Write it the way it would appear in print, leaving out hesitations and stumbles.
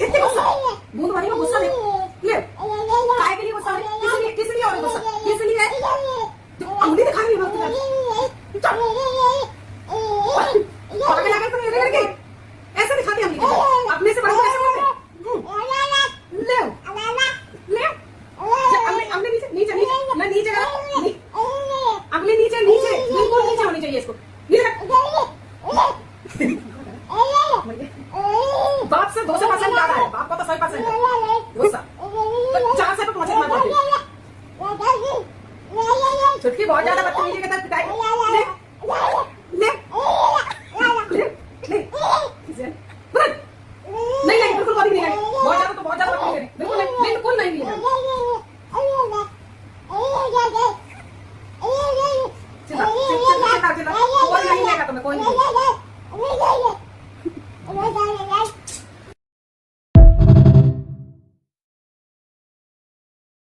इतनी गुस्सा बूंद वाली को गुस्सा ले काय के लिए गुस्सा किस लिए और गुस्सा किस लिए अंगुली दिखा रही है वक्त पागल आकर तुम इधर करके ऐसे दिखाती है अंगुली अपने से बड़ा कैसे बोलते ले ले अंगुली नीचे नीचे नीचे ना नीचे अंगुली नीचे नीचे बिल्कुल नीचे होनी चाहिए इसको बाप से 200% ज्यादा है बाप को तो 100% है गुस्सा तो 4 से तो पहुंचे मत छुटकी बहुत ज्यादा बदतमीजी के साथ पिटाई ले ले ले नहीं नहीं बिल्कुल कभी नहीं है बहुत ज्यादा तो बहुत ज्यादा बदतमीजी बिल्कुल नहीं बिल्कुल नहीं है चिल्ला चिल्ला चिल्ला कोई नहीं लेगा तुम्हें कोई नहीं